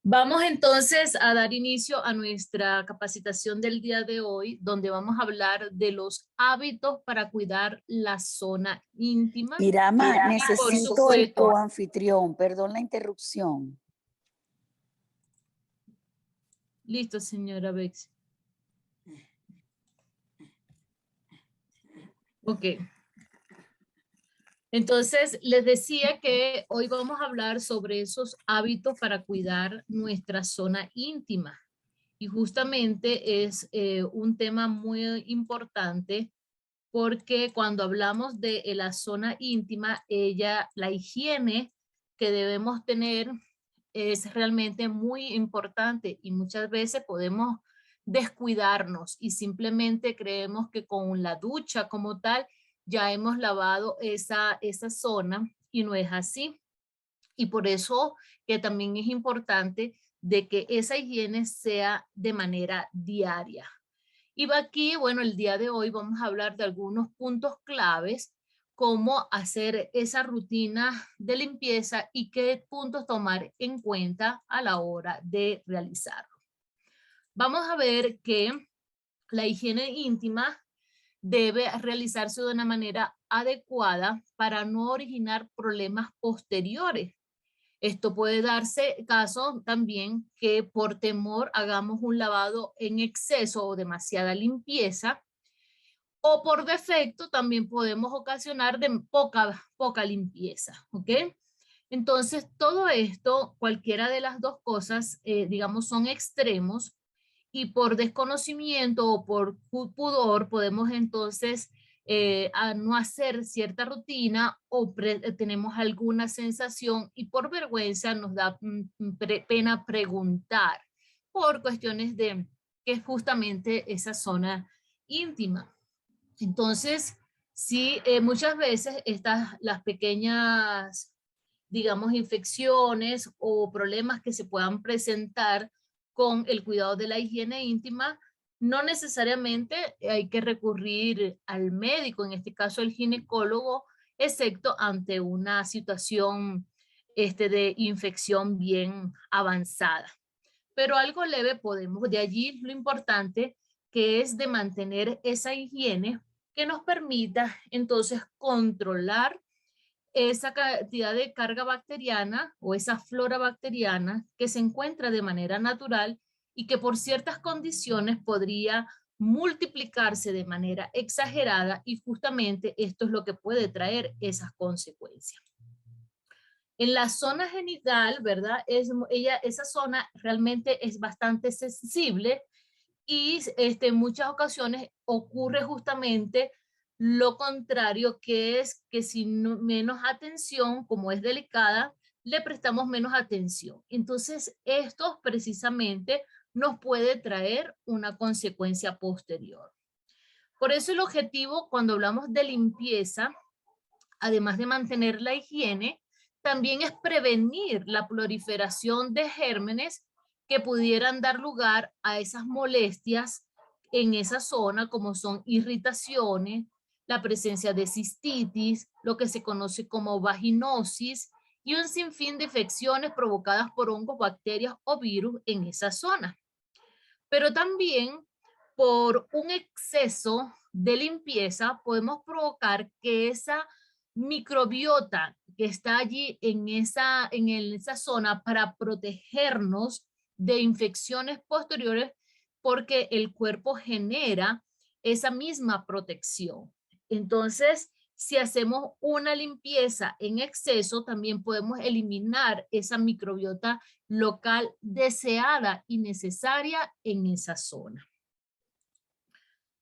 Vamos entonces a dar inicio a nuestra capacitación del día de hoy, donde vamos a hablar de los hábitos para cuidar la zona íntima. Irama, Y por necesito el supuesto, coanfitrión, perdón la interrupción. listo, señora Bex. Ok. Entonces, les decía que hoy vamos a hablar sobre esos hábitos para cuidar nuestra zona íntima. Y justamente es un tema muy importante porque cuando hablamos de la zona íntima, la higiene que debemos tener es realmente muy importante y muchas veces podemos descuidarnos y simplemente creemos que con la ducha como tal ya hemos lavado esa zona y no es así. Y por eso que también es importante de que esa higiene sea de manera diaria. Y va aquí, bueno, el día de hoy vamos a hablar de algunos puntos claves, cómo hacer esa rutina de limpieza y qué puntos tomar en cuenta a la hora de realizarlo. Vamos a ver que la higiene íntima debe realizarse de una manera adecuada para no originar problemas posteriores. Esto puede darse caso también que por temor hagamos un lavado en exceso o demasiada limpieza, o por defecto también podemos ocasionar de poca limpieza, ¿ok? Entonces, todo esto, cualquiera de las dos cosas, digamos, son extremos y por desconocimiento o por pudor podemos entonces a no hacer cierta rutina o tenemos alguna sensación y por vergüenza nos da pena preguntar por cuestiones de que es justamente esa zona íntima. Entonces, sí, muchas veces las pequeñas, digamos, infecciones o problemas que se puedan presentar con el cuidado de la higiene íntima, no necesariamente hay que recurrir al médico, en este caso el ginecólogo, excepto ante una situación de infección bien avanzada. Pero algo leve podemos, de allí lo importante que es de mantener esa higiene que nos permita entonces controlar esa cantidad de carga bacteriana o esa flora bacteriana que se encuentra de manera natural y que por ciertas condiciones podría multiplicarse de manera exagerada y justamente esto es lo que puede traer esas consecuencias. En la zona genital, ¿verdad? Esa zona realmente es bastante sensible y en muchas ocasiones ocurre justamente lo contrario, que es que si menos atención, como es delicada, le prestamos menos atención. Entonces, esto precisamente nos puede traer una consecuencia posterior. Por eso el objetivo cuando hablamos de limpieza, además de mantener la higiene, también es prevenir la proliferación de gérmenes que pudieran dar lugar a esas molestias en esa zona, como son irritaciones, la presencia de cistitis, lo que se conoce como vaginosis y un sinfín de infecciones provocadas por hongos, bacterias o virus en esa zona. Pero también por un exceso de limpieza podemos provocar que esa microbiota que está allí en esa zona para protegernos de infecciones posteriores, porque el cuerpo genera esa misma protección. Entonces, si hacemos una limpieza en exceso, también podemos eliminar esa microbiota local deseada y necesaria en esa zona.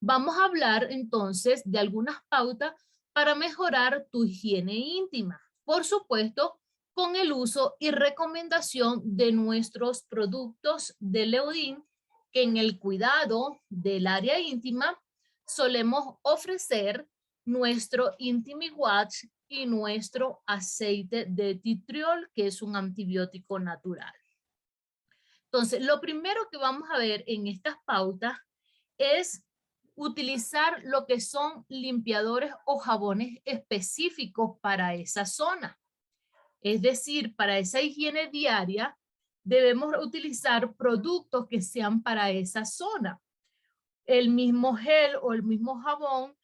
Vamos a hablar entonces de algunas pautas para mejorar tu higiene íntima. Por supuesto, con el uso y recomendación de nuestros productos de Leodin, que en el cuidado del área íntima solemos ofrecer nuestro Intimi Watch y nuestro aceite de titriol, que es un antibiótico natural. Entonces, lo primero que vamos a ver en estas pautas es utilizar lo que son limpiadores o jabones específicos para esa zona. Es decir, para esa higiene diaria debemos utilizar productos que sean para esa zona. El mismo gel o el mismo jabón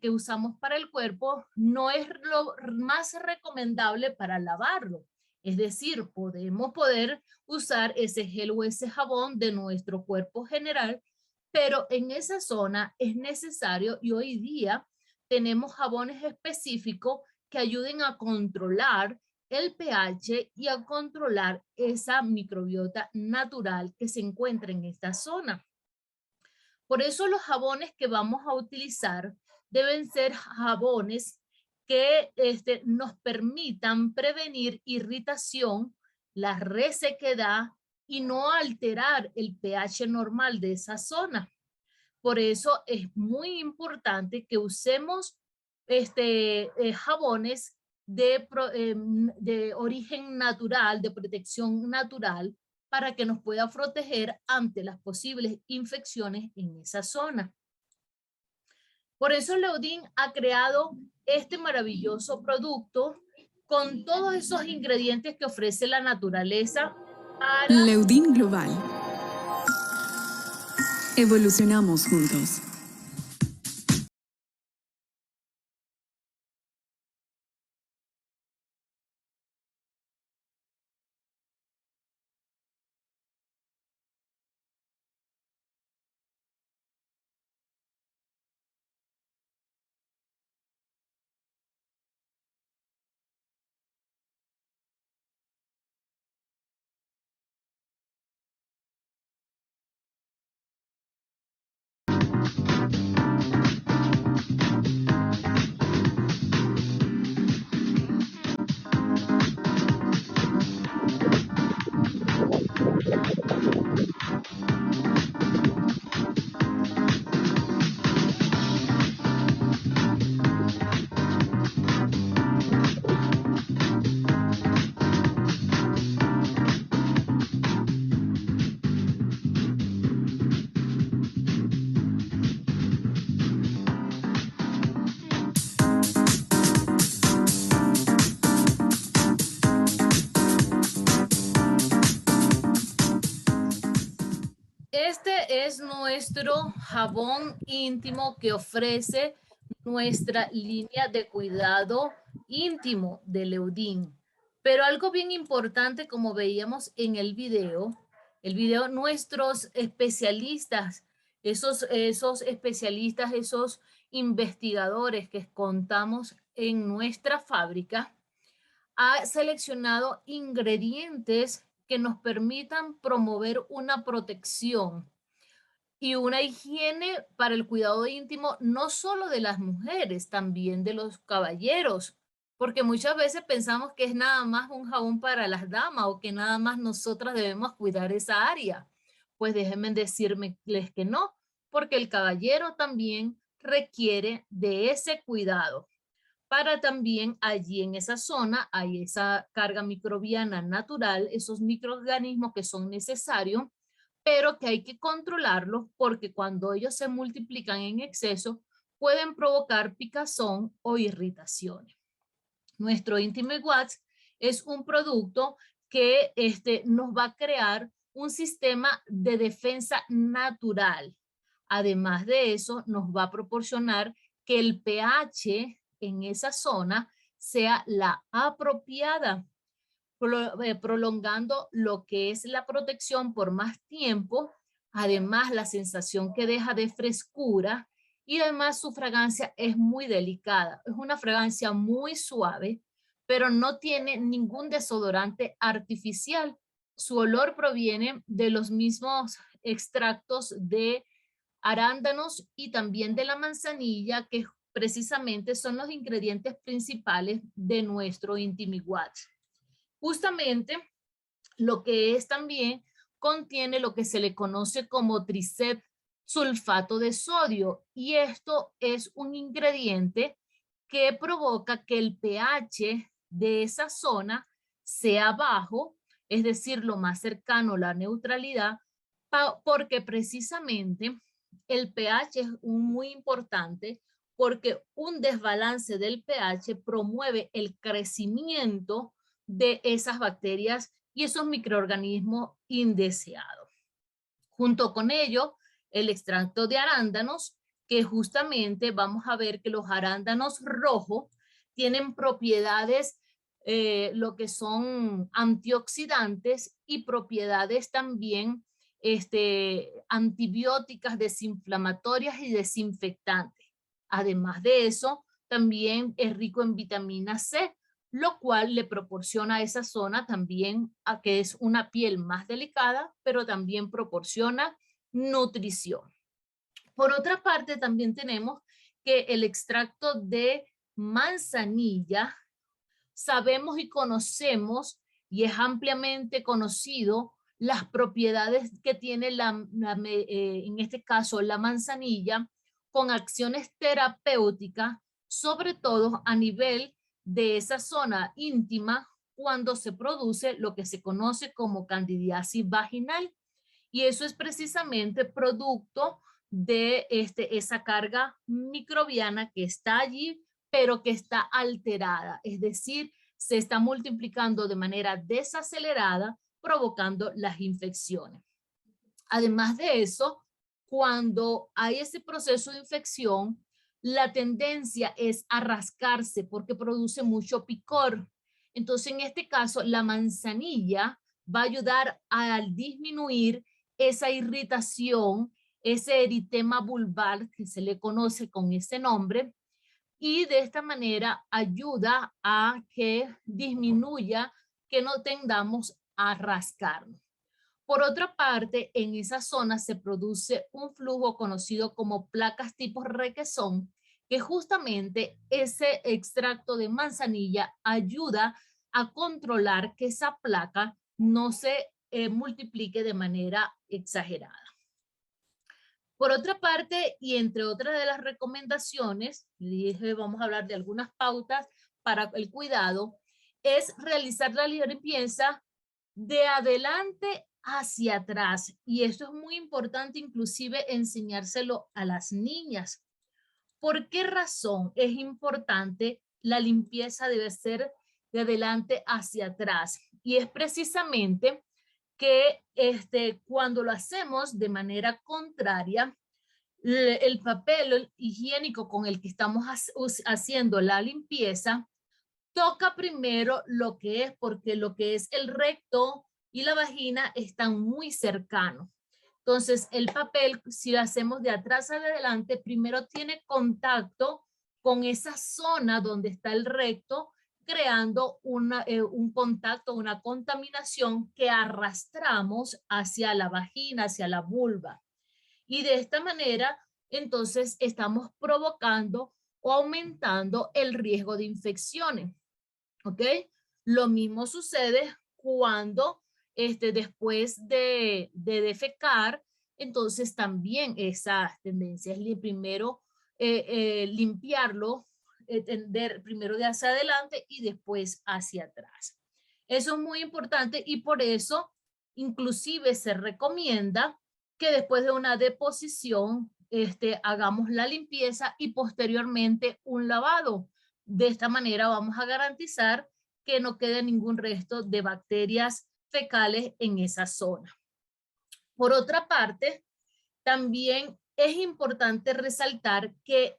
que usamos para el cuerpo no es lo más recomendable para lavarlo. Es decir, poder usar ese gel o ese jabón de nuestro cuerpo general, pero en esa zona es necesario, y hoy día tenemos jabones específicos que ayuden a controlar el pH y a controlar esa microbiota natural que se encuentra en esta zona. Por eso los jabones que vamos a utilizar deben ser jabones que nos permitan prevenir irritación, la resequedad y no alterar el pH normal de esa zona. Por eso es muy importante que usemos jabones de origen natural, de protección natural, para que nos pueda proteger ante las posibles infecciones en esa zona. Por eso Leudin ha creado este maravilloso producto con todos esos ingredientes que ofrece la naturaleza para... Leudin Global. Evolucionamos juntos. Este es nuestro jabón íntimo que ofrece nuestra línea de cuidado íntimo de Leudin. Pero algo bien importante, como veíamos en el video, nuestros especialistas, esos especialistas, esos investigadores que contamos en nuestra fábrica, ha seleccionado ingredientes que nos permitan promover una protección y una higiene para el cuidado íntimo, no solo de las mujeres, también de los caballeros, porque muchas veces pensamos que es nada más un jabón para las damas o que nada más nosotras debemos cuidar esa área. Pues déjenme decirles que no, porque el caballero también requiere de ese cuidado. Para también allí en esa zona hay esa carga microbiana natural, esos microorganismos que son necesarios, pero que hay que controlarlos porque cuando ellos se multiplican en exceso pueden provocar picazón o irritaciones. Nuestro Intimate Watch es un producto que nos va a crear un sistema de defensa natural. Además de eso, nos va a proporcionar que el pH en esa zona sea la apropiada, prolongando lo que es la protección por más tiempo. Además, la sensación que deja de frescura y además su fragancia es muy delicada. Es una fragancia muy suave, pero no tiene ningún desodorante artificial. Su olor proviene de los mismos extractos de arándanos y también de la manzanilla, que precisamente son los ingredientes principales de nuestro Intimate Watch. Justamente lo que es también contiene lo que se le conoce como tricep sulfato de sodio, y esto es un ingrediente que provoca que el pH de esa zona sea bajo, es decir, lo más cercano a la neutralidad, porque precisamente el pH es muy importante, porque un desbalance del pH promueve el crecimiento de esas bacterias y esos microorganismos indeseados. Junto con ello, el extracto de arándanos, que justamente vamos a ver que los arándanos rojos tienen propiedades, lo que son antioxidantes y propiedades también antibióticas, desinflamatorias y desinfectantes. Además de eso, también es rico en vitamina C, lo cual le proporciona a esa zona también a que es una piel más delicada, pero también proporciona nutrición. Por otra parte, también tenemos que el extracto de manzanilla, sabemos y conocemos, y es ampliamente conocido, las propiedades que tiene en este caso la manzanilla, con acciones terapéuticas, sobre todo a nivel de esa zona íntima, cuando se produce lo que se conoce como candidiasis vaginal. Y eso es precisamente producto de esa carga microbiana que está allí, pero que está alterada, es decir, se está multiplicando de manera desacelerada, provocando las infecciones. Además de eso, cuando hay ese proceso de infección, la tendencia es a rascarse porque produce mucho picor. Entonces, en este caso, la manzanilla va a ayudar a disminuir esa irritación, ese eritema vulvar que se le conoce con ese nombre, y de esta manera ayuda a que disminuya, que no tendamos a rascarnos. Por otra parte, en esa zona se produce un flujo conocido como placas tipo requesón, que justamente ese extracto de manzanilla ayuda a controlar que esa placa no se multiplique de manera exagerada. Por otra parte, y entre otras de las recomendaciones, dije, vamos a hablar de algunas pautas para el cuidado, es realizar la limpieza de adelante hacia atrás. Y esto es muy importante, inclusive enseñárselo a las niñas. ¿Por qué razón es importante la limpieza? Debe ser de adelante hacia atrás. Y es precisamente que cuando lo hacemos de manera contraria, el papel higiénico con el que estamos haciendo la limpieza toca primero lo que es, porque lo que es el recto y la vagina están muy cercanos. Entonces, el papel, si lo hacemos de atrás a adelante, primero tiene contacto con esa zona donde está el recto, creando un contacto, una contaminación que arrastramos hacia la vagina, hacia la vulva. Y de esta manera, entonces, estamos provocando o aumentando el riesgo de infecciones. ¿Ok? Lo mismo sucede cuando después de defecar, entonces también esa tendencia es primero limpiarlo, tender primero de hacia adelante y después hacia atrás. Eso es muy importante y por eso inclusive se recomienda que después de una deposición hagamos la limpieza y posteriormente un lavado. De esta manera vamos a garantizar que no quede ningún resto de bacterias fecales en esa zona. Por otra parte, también es importante resaltar que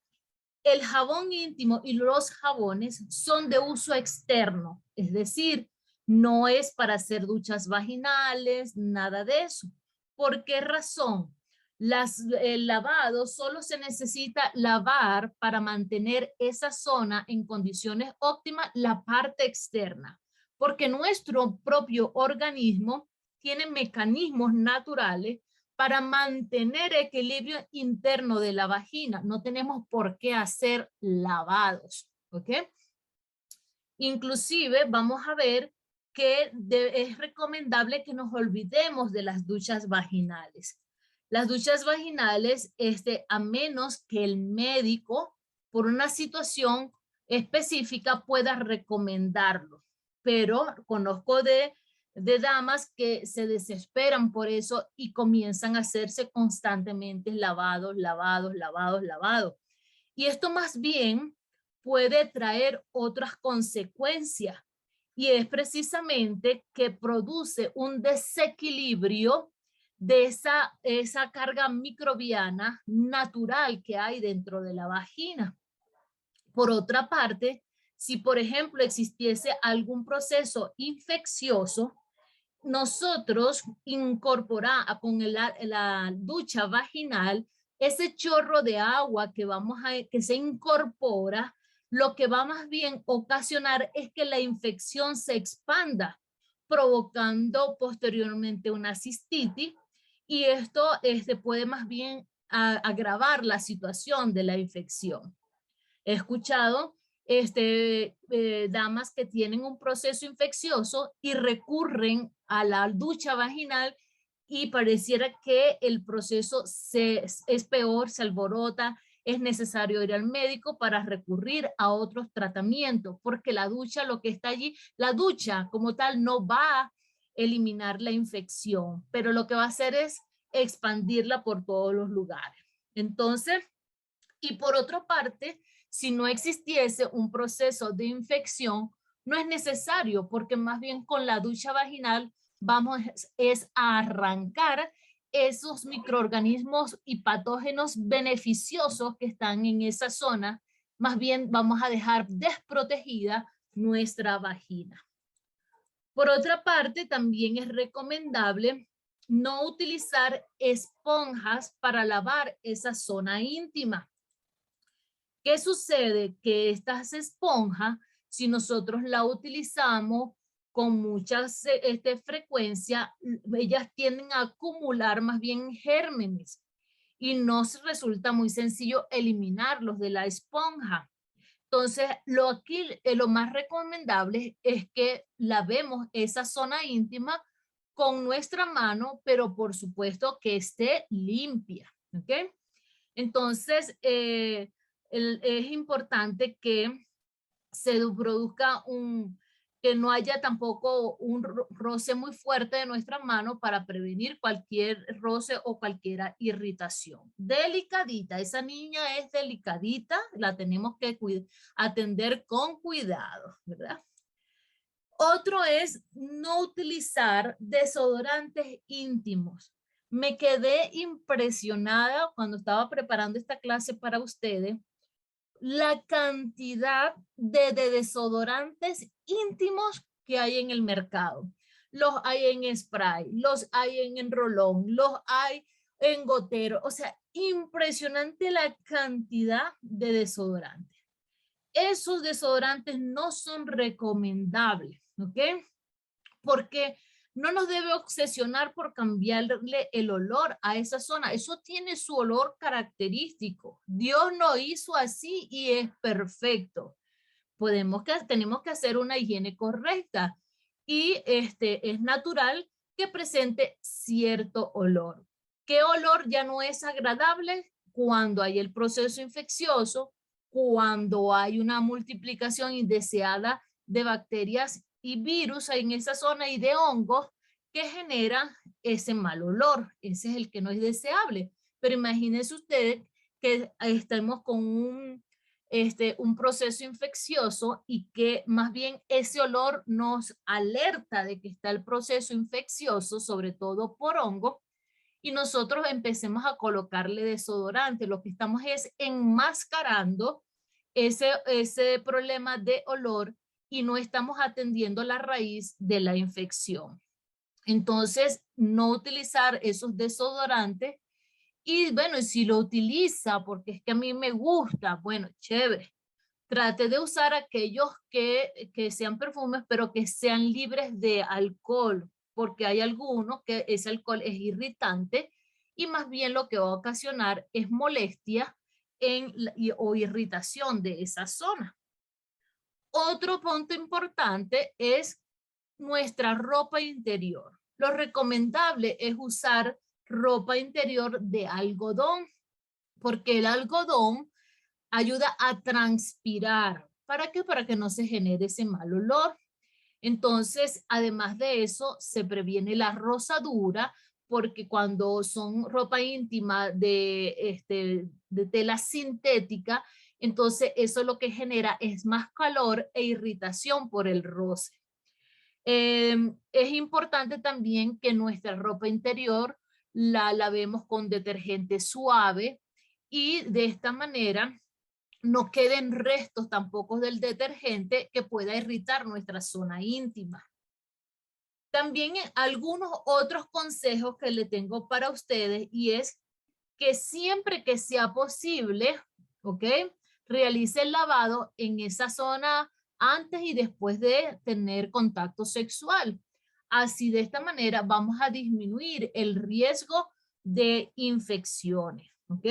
el jabón íntimo y los jabones son de uso externo, es decir, no es para hacer duchas vaginales, nada de eso. ¿Por qué razón? El lavado solo se necesita lavar para mantener esa zona en condiciones óptimas, la parte externa, porque nuestro propio organismo tiene mecanismos naturales para mantener equilibrio interno de la vagina. No tenemos por qué hacer lavados, ¿ok? Inclusive vamos a ver que es recomendable que nos olvidemos de las duchas vaginales. Las duchas vaginales, a menos que el médico, por una situación específica, pueda recomendarlo. Pero conozco de damas que se desesperan por eso y comienzan a hacerse constantemente lavados. Y esto más bien puede traer otras consecuencias. y es precisamente que produce un desequilibrio de esa carga microbiana natural que hay dentro de la vagina. Por otra parte, si por ejemplo existiese algún proceso infeccioso, nosotros incorporar con la ducha vaginal ese chorro de agua que se incorpora, lo que va más bien ocasionar es que la infección se expanda, provocando posteriormente una cistitis, y esto puede más bien agravar la situación de la infección. He escuchado damas que tienen un proceso infeccioso y recurren a la ducha vaginal y pareciera que el proceso es peor, se alborota, es necesario ir al médico para recurrir a otros tratamientos, porque la ducha, lo que está allí, la ducha como tal no va a eliminar la infección, pero lo que va a hacer es expandirla por todos los lugares. Entonces, y por otra parte, si no existiese un proceso de infección, no es necesario, porque más bien con la ducha vaginal vamos a arrancar esos microorganismos y patógenos beneficiosos que están en esa zona. Más bien vamos a dejar desprotegida nuestra vagina. Por otra parte, también es recomendable no utilizar esponjas para lavar esa zona íntima. ¿Qué sucede? Que estas esponjas, si nosotros la utilizamos con mucha frecuencia, ellas tienden a acumular más bien gérmenes y nos resulta muy sencillo eliminarlos de la esponja. Entonces, lo más recomendable es que lavemos esa zona íntima con nuestra mano, pero por supuesto que esté limpia, ¿ok? Entonces, es importante que se produzca que no haya tampoco un roce muy fuerte de nuestra mano para prevenir cualquier roce o cualquier irritación. Delicadita, esa niña es delicadita, la tenemos que atender con cuidado, ¿verdad? Otro es no utilizar desodorantes íntimos. Me quedé impresionada cuando estaba preparando esta clase para ustedes, la cantidad de desodorantes íntimos que hay en el mercado. Los hay en spray, los hay en rolón, los hay en gotero. O sea, impresionante la cantidad de desodorantes. Esos desodorantes no son recomendables, ¿ok? Porque no nos debe obsesionar por cambiarle el olor a esa zona. Eso tiene su olor característico. Dios lo hizo así y es perfecto. Tenemos que hacer una higiene correcta y es natural que presente cierto olor. ¿Qué olor ya no es agradable? Cuando hay el proceso infeccioso, cuando hay una multiplicación indeseada de bacterias y virus en esa zona y de hongos que genera ese mal olor. Ese es el que no es deseable. Pero imagínense ustedes que estemos con un proceso infeccioso y que más bien ese olor nos alerta de que está el proceso infeccioso, sobre todo por hongo, y nosotros empecemos a colocarle desodorante. Lo que estamos es enmascarando ese problema de olor y no estamos atendiendo la raíz de la infección. Entonces, no utilizar esos desodorantes. Y bueno, si lo utiliza porque es que a mí me gusta, bueno, chévere. Trate de usar aquellos que sean perfumes, pero que sean libres de alcohol, porque hay algunos que ese alcohol es irritante y más bien lo que va a ocasionar es molestia o irritación de esa zona. Otro punto importante es nuestra ropa interior. Lo recomendable es usar ropa interior de algodón, porque el algodón ayuda a transpirar. ¿Para qué? Para que no se genere ese mal olor. Entonces, además de eso, se previene la rosadura, porque cuando son ropa íntima de tela sintética, entonces eso lo que genera es más calor e irritación por el roce. Es importante también que nuestra ropa interior la lavemos con detergente suave y de esta manera no queden restos tampoco del detergente que pueda irritar nuestra zona íntima. También algunos otros consejos que le tengo para ustedes y es que siempre que sea posible, ¿ok? Realice el lavado en esa zona antes y después de tener contacto sexual. Así de esta manera vamos a disminuir el riesgo de infecciones, ¿ok?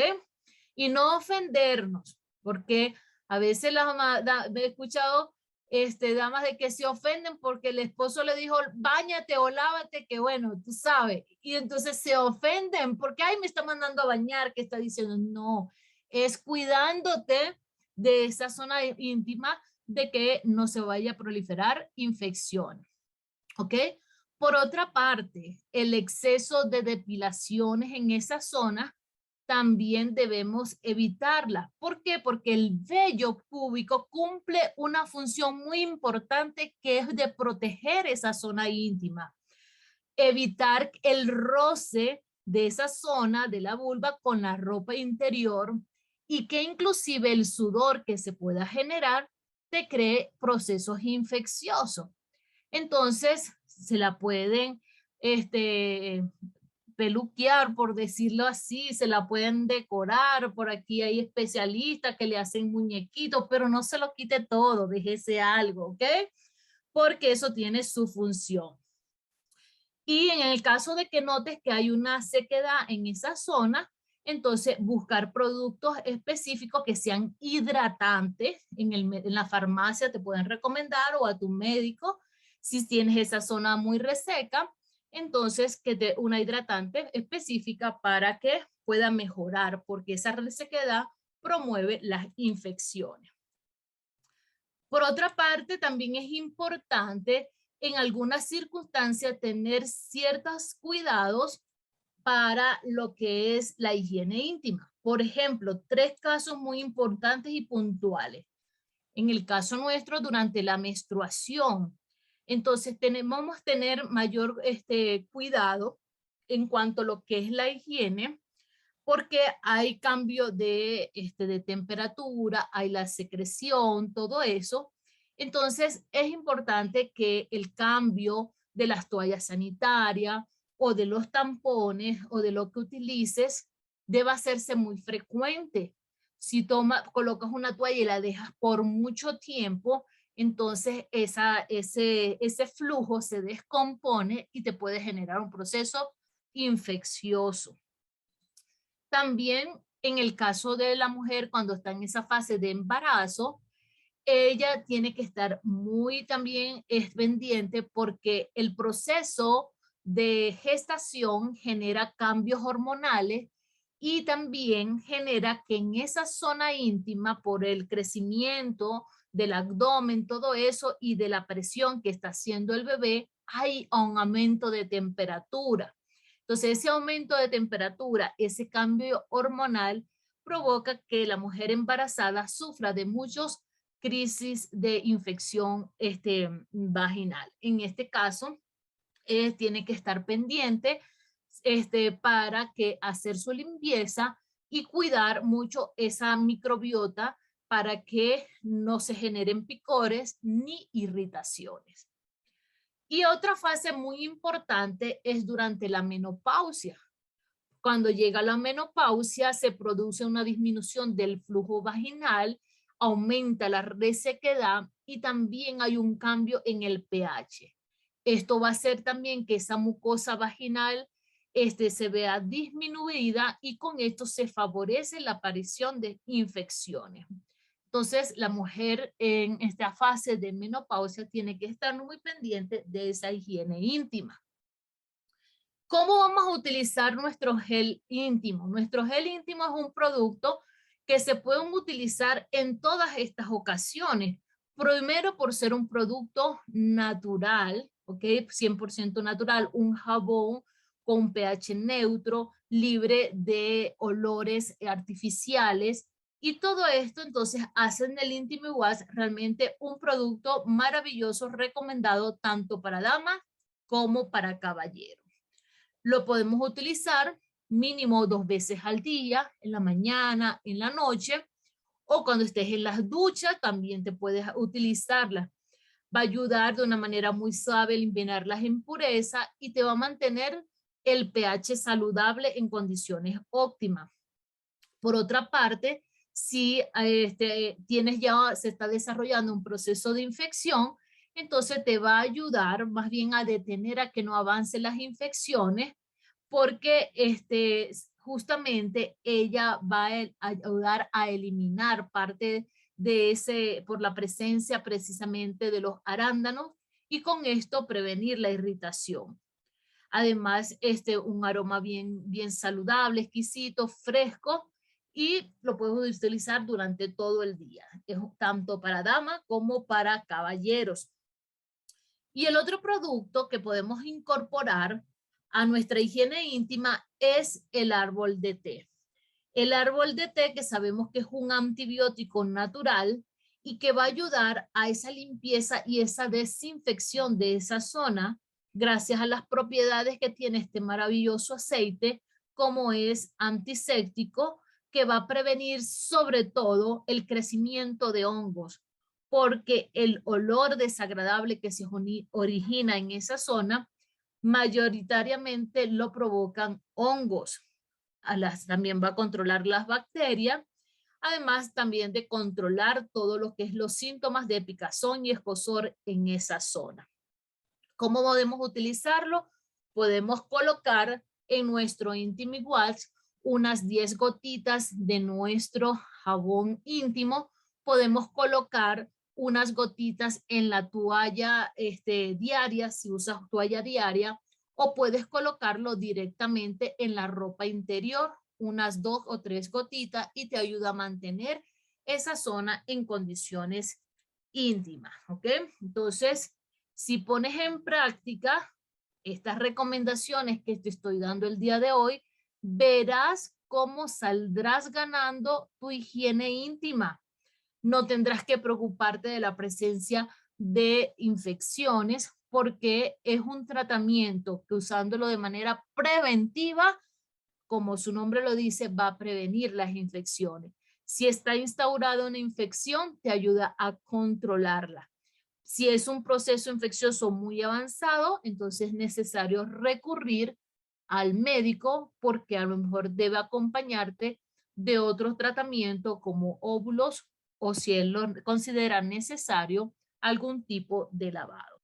Y no ofendernos, porque a veces he escuchado damas de que se ofenden porque el esposo le dijo, báñate o lávate, que bueno, tú sabes. Y entonces se ofenden porque, ay, me está mandando a bañar, que está diciendo, no, es cuidándote de esa zona íntima de que no se vaya a proliferar infección. ¿Ok? Por otra parte, el exceso de depilaciones en esa zona también debemos evitarla. ¿Por qué? Porque el vello púbico cumple una función muy importante que es de proteger esa zona íntima. Evitar el roce de esa zona de la vulva con la ropa interior y que inclusive el sudor que se pueda generar te cree procesos infecciosos. Entonces, se la pueden peluquear, por decirlo así, se la pueden decorar, por aquí hay especialistas que le hacen muñequitos, pero no se lo quite todo, déjese algo, ¿ok? Porque eso tiene su función. Y en el caso de que notes que hay una sequedad en esa zona, entonces buscar productos específicos que sean hidratantes. En la farmacia te pueden recomendar o a tu médico si tienes esa zona muy reseca, entonces que te una hidratante específica para que pueda mejorar, porque esa resequedad promueve las infecciones. Por otra parte, también es importante en algunas circunstancias tener ciertos cuidados para lo que es la higiene íntima. Por ejemplo, 3 casos muy importantes y puntuales. En el caso nuestro, durante la menstruación. Entonces, tenemos que tener mayor cuidado en cuanto a lo que es la higiene, porque hay cambio de temperatura, hay la secreción, todo eso. Entonces, es importante que el cambio de las toallas sanitarias o de los tampones o de lo que utilices deba hacerse muy frecuente. Si colocas una toalla y la dejas por mucho tiempo, entonces ese flujo se descompone y te puede generar un proceso infeccioso. También en el caso de la mujer, cuando está en esa fase de embarazo, ella tiene que estar muy también pendiente porque el proceso de gestación genera cambios hormonales y también genera que en esa zona íntima, por el crecimiento del abdomen, todo eso y de la presión que está haciendo el bebé, hay un aumento de temperatura. Entonces, ese aumento de temperatura, ese cambio hormonal, provoca que la mujer embarazada sufra de muchos crisis de infección vaginal. En este caso, tiene que estar pendiente para que hacer su limpieza y cuidar mucho esa microbiota para que no se generen picores ni irritaciones. Y otra fase muy importante es durante la menopausia. Cuando llega la menopausia se produce una disminución del flujo vaginal, aumenta la resequedad y también hay un cambio en el pH. Esto va a hacer también que esa mucosa vaginal se vea disminuida y con esto se favorece la aparición de infecciones. Entonces, la mujer en esta fase de menopausia tiene que estar muy pendiente de esa higiene íntima. ¿Cómo vamos a utilizar nuestro gel íntimo? Nuestro gel íntimo es un producto que se puede utilizar en todas estas ocasiones. Primero, por ser un producto natural, ¿ok? 100% natural, un jabón con pH neutro, libre de olores artificiales Y todo esto entonces hacen del Intimate Wash realmente un producto maravilloso recomendado tanto para damas como para caballeros. Lo podemos utilizar mínimo 2 veces al día, en la mañana, en la noche, o cuando estés en las duchas también te puedes utilizarla. Va a ayudar de una manera muy suave a eliminar las impurezas y te va a mantener el pH saludable en condiciones óptimas. Por otra parte, si tienes ya, se está desarrollando un proceso de infección, entonces te va a ayudar más bien a detener a que no avancen las infecciones, porque justamente ella va a ayudar a eliminar parte de ese, por la presencia precisamente de los arándanos, y con esto prevenir la irritación. Además, un aroma bien saludable, exquisito, fresco, y lo puedes utilizar durante todo el día. Es tanto para damas como para caballeros. Y el otro producto que podemos incorporar a nuestra higiene íntima es el árbol de té. El árbol de té, que sabemos que es un antibiótico natural y que va a ayudar a esa limpieza y esa desinfección de esa zona, gracias a las propiedades que tiene este maravilloso aceite, como es antiséptico, que va a prevenir sobre todo el crecimiento de hongos, porque el olor desagradable que se origina en esa zona mayoritariamente lo provocan hongos. También va a controlar las bacterias, además también de controlar todo lo que es los síntomas de picazón y escozor en esa zona. ¿Cómo podemos utilizarlo? Podemos colocar en nuestro Intimate Wash unas 10 gotitas de nuestro jabón íntimo. Podemos colocar unas gotitas en la toalla diaria, si usas toalla diaria, o puedes colocarlo directamente en la ropa interior, unas 2 o 3 gotitas, y te ayuda a mantener esa zona en condiciones íntimas, ¿ok? Entonces, si pones en práctica estas recomendaciones que te estoy dando el día de hoy, verás cómo saldrás ganando tu higiene íntima. No tendrás que preocuparte de la presencia de infecciones, porque es un tratamiento que, usándolo de manera preventiva, como su nombre lo dice, va a prevenir las infecciones. Si está instaurada una infección, te ayuda a controlarla. Si es un proceso infeccioso muy avanzado, entonces es necesario recurrir al médico, porque a lo mejor debe acompañarte de otros tratamientos como óvulos, o si él lo considera necesario, algún tipo de lavado.